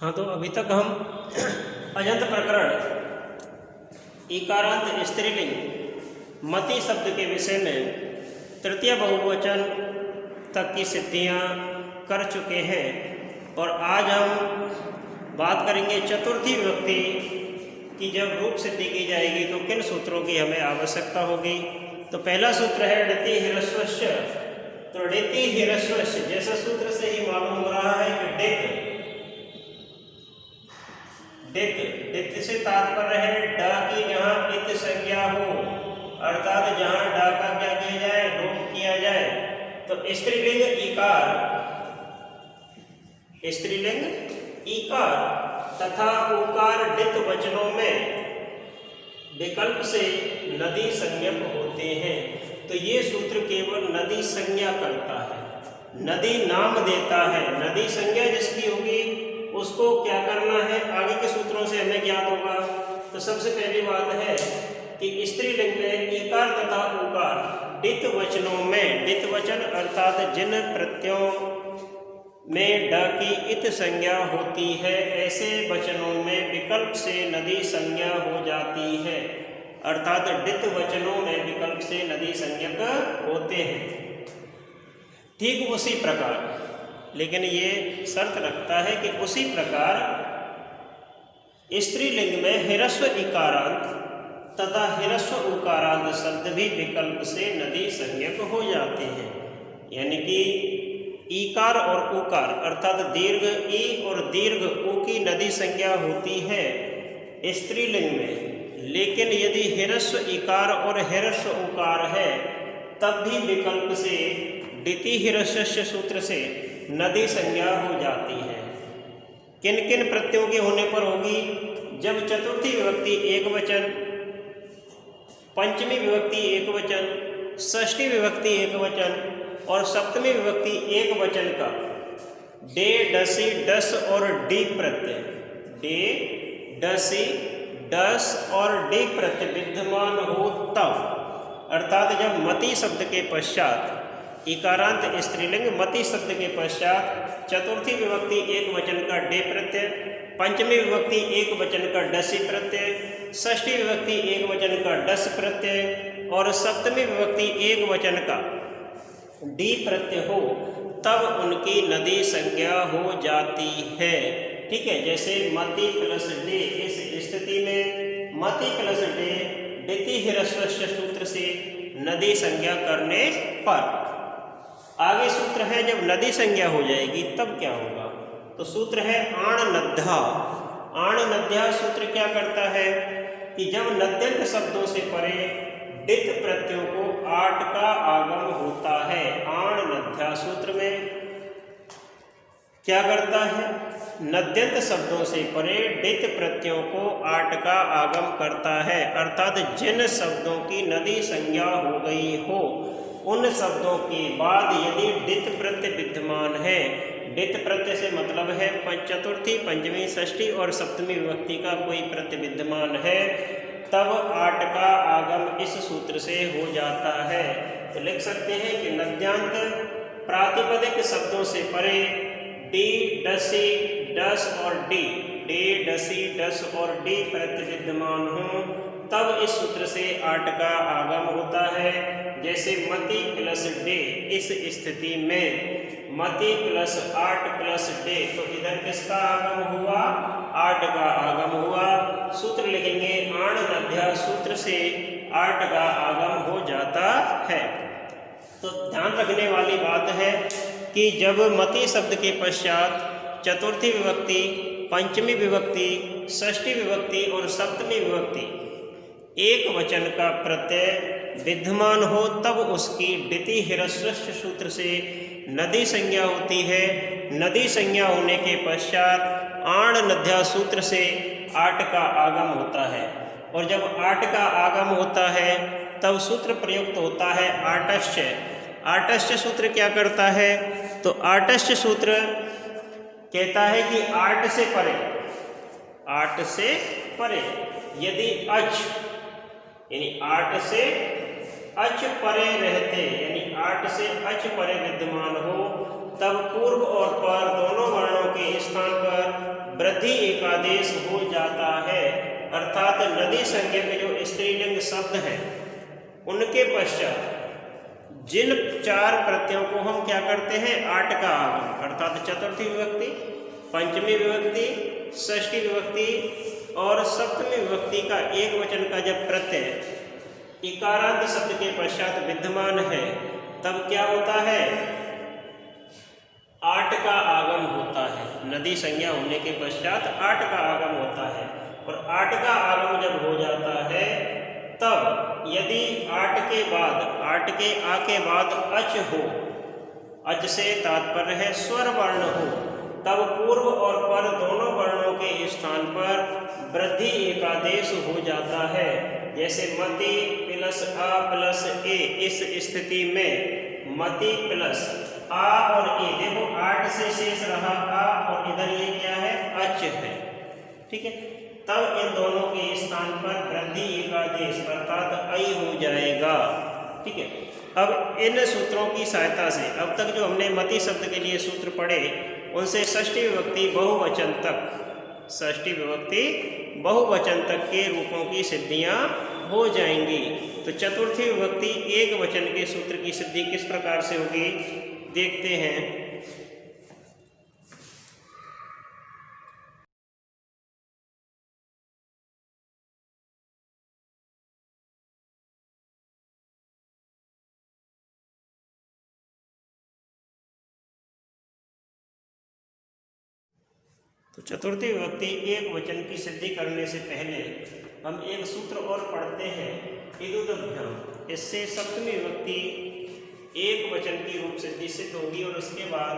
हाँ, तो अभी तक हम अजंत प्रकरण इकारांत स्त्रीलिंग मति शब्द के विषय में तृतीय बहुवचन तक की सिद्धियाँ कर चुके हैं और आज हम बात करेंगे चतुर्थी विभक्ति की जब रूप सिद्धि की जाएगी तो किन सूत्रों की हमें आवश्यकता होगी। तो पहला सूत्र है डिति ह्रस्वस्य। तो डिति ह्रस्वस्य जैसा सूत्र से ही मालूम हो रहा है कि डित से तात्पर्य है ड की जहाँ इत संज्ञा हो, अर्थात जहाँ ड का क्या किया जाए, लोप किया जाए। तो स्त्रीलिंग इकार तथा उकार डित वचनों में विकल्प से नदी संज्ञक होते हैं। तो ये सूत्र केवल नदी संज्ञा करता है, नदी नाम देता है। नदी संज्ञा जिसकी होगी उसको क्या करना है आगे के सूत्रों से हमें ज्ञात होगा। तो सबसे पहली बात है कि स्त्रीलिंग में इकार तथा उकार डित वचनों में, डित वचन अर्थात जिन प्रत्ययों में ड की इत संज्ञा होती है ऐसे वचनों में विकल्प से नदी संज्ञा हो जाती है, अर्थात डित वचनों में विकल्प से नदी संज्ञक होते हैं। ठीक उसी प्रकार, लेकिन ये शर्त रखता है कि उसी प्रकार स्त्रीलिंग में ह्रस्व इकारांत तथा ह्रस्व उकारांत शब्द भी विकल्प से नदी संज्ञक हो जाते हैं। यानी कि ईकार और उकार अर्थात दीर्घ ई और दीर्घ उ की नदी संज्ञा होती है स्त्रीलिंग में, लेकिन यदि ह्रस्व इकार और ह्रस्व उकार है तब भी विकल्प से डिति ह्रस्वस्य सूत्र से नदी संज्ञा हो जाती है। किन किन प्रत्ययों के होने पर होगी? जब चतुर्थी विभक्ति एक वचन, पंचमी विभक्ति एक वचन, षष्ठी विभक्ति एक वचन और सप्तमी विभक्ति एक वचन का डे डसी डस और डी प्रत्यय, डे डसी डस और डी प्रत्यय विद्यमान हो तब, अर्थात जब मति शब्द के पश्चात इकारांत स्त्रीलिंग मति शब्द के पश्चात चतुर्थी विभक्ति एक वचन का डे प्रत्यय, पंचमी विभक्ति एक वचन का डसी प्रत्यय, षष्ठी विभक्ति एक वचन का डस प्रत्यय और सप्तमी विभक्ति एक वचन का डी प्रत्यय हो तब उनकी नदी संज्ञा हो जाती है। ठीक है, जैसे मति प्लस डे, इस स्थिति में मति प्लस डे डिति ह्रस्वस्य सूत्र से नदी संज्ञा करने पर। आगे सूत्र है जब नदी संज्ञा हो जाएगी तब क्या होगा? तो सूत्र है आण नद्या। आण नद्या सूत्र क्या करता है कि जब नद्यंत शब्दों से परे डित प्रत्ययों को आट का आगम होता है, आण नद्या सूत्र में क्या करता है? नद्यंत शब्दों से परे डित प्रत्ययों को आट का आगम करता है, अर्थात जिन शब्दों की नदी संज्ञा हो गई हो उन शब्दों के बाद यदि डित प्रत्यय विद्यमान है, डित प्रत्यय से मतलब है चतुर्थी पंचमी षष्ठी और सप्तमी विभक्ति का कोई प्रत्यय विद्यमान है तब आट का आगम इस सूत्र से हो जाता है। तो लिख सकते हैं कि नद्यांत प्रातिपदिक शब्दों से परे डी डसी डस और डी, डे डसी डस और डी प्रत्यय विद्यमान हो तब इस सूत्र से आट का आगम होता है। जैसे मति प्लस डे, इस स्थिति में मति प्लस आट प्लस डे, तो इधर किसका आगम हुआ? आट का आगम हुआ। सूत्र लिखेंगे आण नद्या सूत्र से आट का आगम हो जाता है। तो ध्यान रखने वाली बात है कि जब मति शब्द के पश्चात चतुर्थी विभक्ति, पंचमी विभक्ति, षष्ठी विभक्ति और सप्तमी विभक्ति एक वचन का प्रत्यय विद्यमान हो तब उसकी डिति ह्रस्वस्य सूत्र से नदी संज्ञा होती है। नदी संज्ञा होने के पश्चात आण नद्या सूत्र से आट का आगम होता है और जब आट का आगम होता है तब सूत्र प्रयुक्त होता है आटश्च। आटश्च सूत्र क्या करता है? तो आटश्च सूत्र कहता है कि आट से परे, आट से परे यदि अच यानी आट से अच परे रहते, यानी आट से अच परे विद्यमान हो तब पूर्व और पर दोनों वर्णों के स्थान पर वृद्धि एकादेश हो जाता है। अर्थात नदी संज्ञा के जो स्त्रीलिंग शब्द हैं उनके पश्चात जिन 4 प्रत्ययों को हम क्या करते हैं, आट का आगम, अर्थात चतुर्थी विभक्ति, पंचमी विभक्ति, षष्ठी विभक्ति और सप्तमी विभक्ति का एक वचन का जब प्रत्यय इकारांत शब्द के पश्चात विद्यमान है तब क्या होता है, आट का आगम होता है। नदी संज्ञा होने के पश्चात आट का आगम होता है। और आट का आगम जब हो जाता है तब यदि आट के बाद, आट के आ के बाद अच हो, अच से तात्पर्य है स्वर वर्ण हो, तब पूर्व और पर दोनों वर्णों के स्थान पर वृद्धि एकादेश हो जाता है। जैसे मति प्लस आ प्लस ए, इस स्थिति में मति प्लस आ और ए, देखो 8 से शेष रहा आ और इधर ये क्या है, अच है, ठीक है। तब इन दोनों के स्थान पर वृद्धि एकादेश अर्थात ऐ हो जाएगा, ठीक है। अब इन सूत्रों की सहायता से अब तक जो हमने मति शब्द के लिए सूत्र पढ़े उनसे षष्ठी विभक्ति बहुवचन तक, षष्ठी विभक्ति बहुवचन तक के रूपों की सिद्धियां हो जाएंगी। तो चतुर्थी विभक्ति एक वचन के सूत्र की सिद्धि किस प्रकार से होगी देखते हैं। तो चतुर्थी विभक्ति एक वचन की सिद्धि करने से पहले हम एक सूत्र और पढ़ते हैं, इदुदभ्याम। इससे सप्तमी विभक्ति एक वचन की रूप सिद्धि सिद्ध होगी और उसके बाद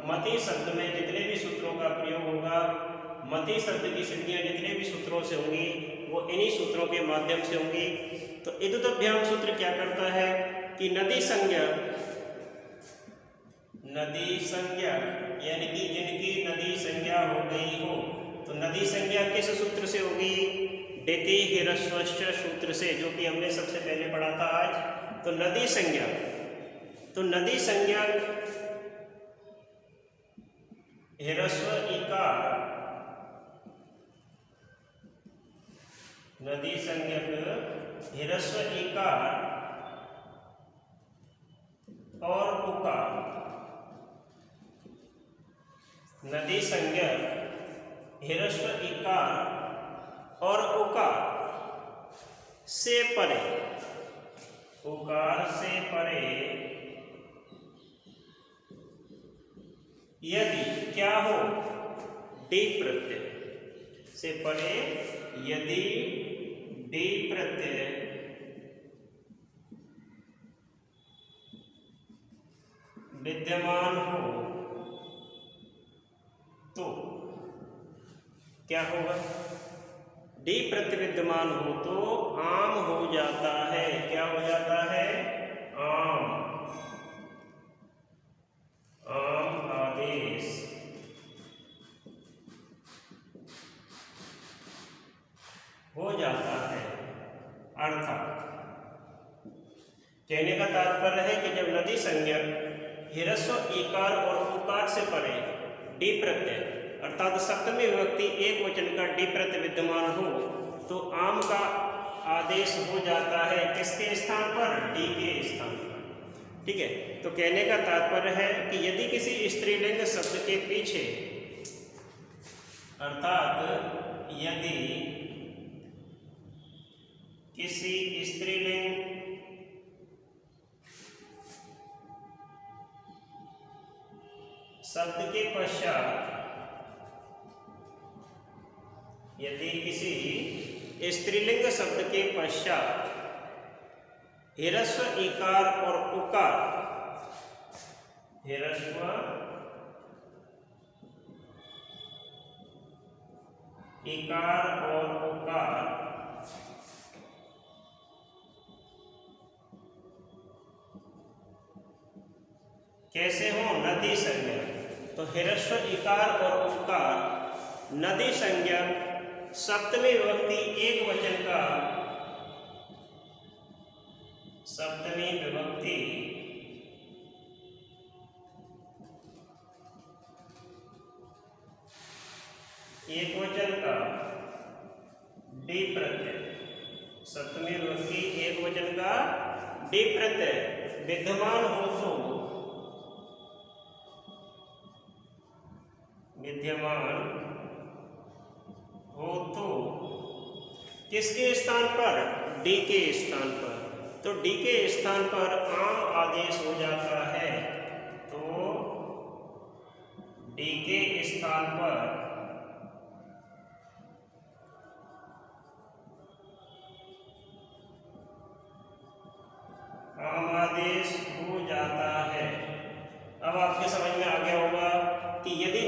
मति शब्द में जितने भी सूत्रों का प्रयोग होगा, मति शब्द की सिद्धियां जितने भी सूत्रों से होंगी वो इन्हीं सूत्रों के माध्यम से होंगी। तो इदुदभ्याम सूत्र क्या करता है कि नदी संज्ञा, नदी संज्ञा यानी कि जिनकी नदी संज्ञा हो गई हो, तो नदी संज्ञा किस सूत्र से होगी, डिति ह्रस्वश्च सूत्र से, जो कि हमने सबसे पहले पढ़ा था आज। तो नदी संज्ञा, तो नदी संज्ञा ह्रस्व इकार, नदी संज्ञक ह्रस्व इकार और उकार, नदी संज्ञा ह्रस्व इकार और उकार से परे, उकार से परे यदि क्या हो, डी प्रत्यय से परे यदि डी प्रत्यय विद्यमान हो तो क्या होगा, डी प्रत्यय विद्यमान हो तो आम हो जाता है। क्या हो जाता है, आम, आम आदेश हो जाता है। अर्थात कहने का तात्पर्य है कि जब नदी संज्ञा ह्रस्व इकार और उकार से परे डी प्रत्यय अर्थात सप्तमी विभक्ति एक वचन का डी प्रत्यय विद्यमान हो तो आम का आदेश हो जाता है किसके स्थान पर, डी के स्थान पर, ठीक है। तो कहने का तात्पर्य है कि यदि किसी स्त्रीलिंग शब्द के पीछे, अर्थात यदि किसी स्त्रीलिंग शब्द के पश्चात, यदि किसी स्त्रीलिंग शब्द के पश्चात ह्रस्व इकार और उकार, ह्रस्व इकार और उकार कैसे हो, नदी संज्ञा। तो ह्रस्व इकार और उकार नदी संज्ञा सप्तमी विभक्ति एक वचन का, सप्तमी विभक्ति एकवचन का डी प्रत्यय, सप्तमी विभक्ति एकवचन का डी प्रत्यय विद्यमान हो तो, विद्यमान हो तो किसके स्थान पर? डी के स्थान पर। तो डी के स्थान पर आम आदेश हो जाता है, तो डी के स्थान पर आम आदेश हो जाता है। अब आपके समझ में आ गया होगा कि यदि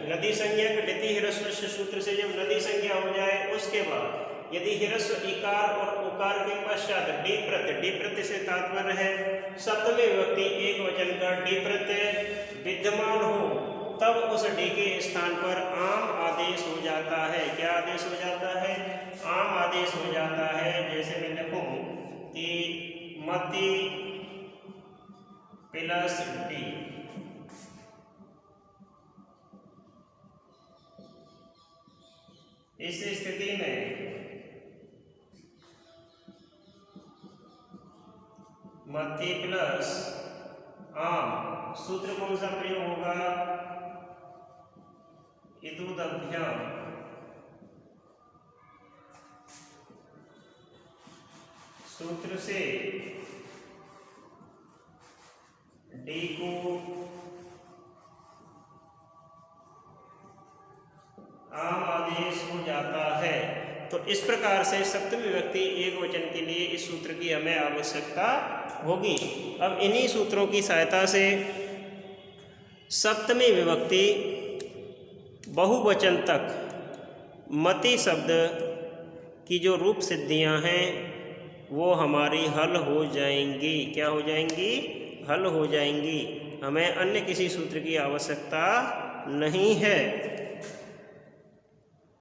नदी संज्ञक डिति ह्रस्व सूत्र से जब नदी संज्ञा हो जाए, उसके बाद यदि ह्रस्व इकार और उकार के पश्चात डी प्रत्यय से तात्पर्य है सप्तमी विभक्ति एक वचन का डी प्रत्यय विद्यमान हो, तब उस डी के स्थान पर आम आदेश हो जाता है। क्या आदेश हो जाता है? आम आदेश हो जाता है। जैसे मैं लिखूं कि मति प्लस डी, इस स्थिति में मति प्लस आम, सूत्र कौन सा प्रयोग होगा? इदुदभ्याम, सूत्र से डी को आम आदेश हो जाता है। तो इस प्रकार से सप्तमी विभक्ति एक वचन के लिए इस सूत्र की हमें आवश्यकता होगी। अब इन्हीं सूत्रों की सहायता से सप्तमी विभक्ति बहुवचन तक मति शब्द की जो रूप सिद्धियां हैं वो हमारी हल हो जाएंगी। क्या हो जाएंगी? हल हो जाएंगी। हमें अन्य किसी सूत्र की आवश्यकता नहीं है।